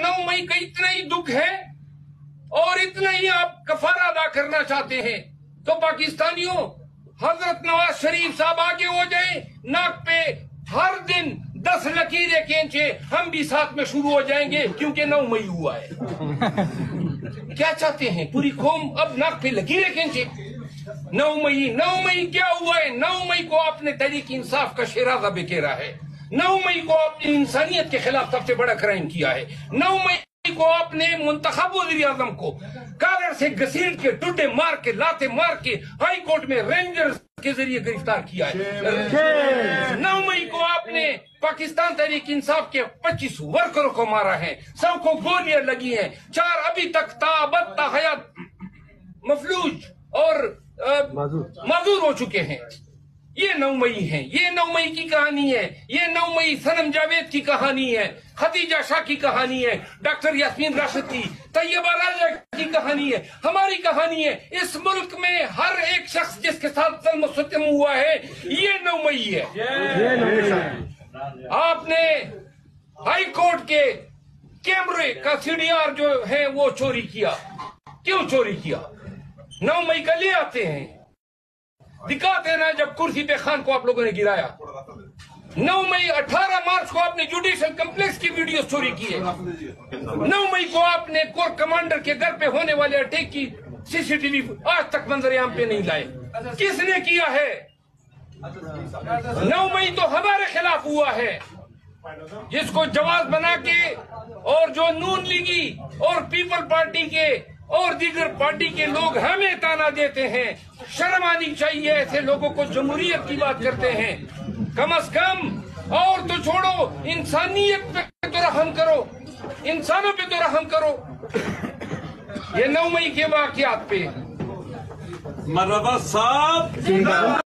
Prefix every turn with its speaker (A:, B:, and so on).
A: 9 मई का इतना ही दुख है और इतना ही आप कफारा अदा करना चाहते हैं तो पाकिस्तानियों, हजरत नवाज शरीफ साहब आगे हो जाए, नाक पे हर दिन 10 लकीरें खींचे, हम भी साथ में शुरू हो जाएंगे क्योंकि 9 मई हुआ है। क्या चाहते हैं? पूरी कौम अब नाक पे लकीरें खींचे। 9 मई क्या हुआ है? 9 मई को आपने तहरीक इंसाफ का शिराजा बिखेरा है। 9 मई को आपने इंसानियत के खिलाफ सबसे बड़ा क्राइम किया है। 9 मई को आपने मुंतखब वज़ीर आज़म को कालर से घसीट के, टुड्डे मार के, लाते मार के हाई कोर्ट में रेंजर्स के जरिए गिरफ्तार किया है। 9 मई को आपने पाकिस्तान तहरीक इंसाफ के 25 वर्करों को मारा है, सबको गोलियां लगी हैं, 4 अभी तक ताबत हयात मफलूज और माजूर हो चुके हैं। ये 9 मई है, ये 9 मई की कहानी है, ये 9 मई सनम जावेद की कहानी है, खदीजा शाह की कहानी है, डॉक्टर यास्मीन राशिद की, तैयबा राजा की कहानी है, हमारी कहानी है। इस मुल्क में हर एक शख्स जिसके साथ ज़ुल्म सितम हुआ है, ये 9 मई है। आपने हाई कोर्ट के कैमरे का CDR जो है वो चोरी किया। क्यों चोरी किया? 9 मई का ले आते हैं, दिखाते ना जब कुर्सी पे खान को आप लोगों ने गिराया। 9 मई 18 मार्च को आपने जुडिशियल कम्प्लेक्स की वीडियो चोरी की है। 9 मई को आपने कोर कमांडर के घर पे होने वाले अटैक की CCTV आज तक मंजरेआम पे नहीं लाए। किसने किया है? 9 मई तो हमारे खिलाफ हुआ है, जिसको जवाब बना के और जो नून लीगी और पीपल पार्टी के और दीगर पार्टी के लोग हमें ताना देते हैं। शर्म आनी चाहिए ऐसे लोगों को, जमहूरियत की बात करते हैं। कम अज कम और तो छोड़ो, इंसानियत पे तो रहम करो, इंसानों पे तो रहम करो। ये 9 मई के वाकयात पे
B: मरहबा साहब।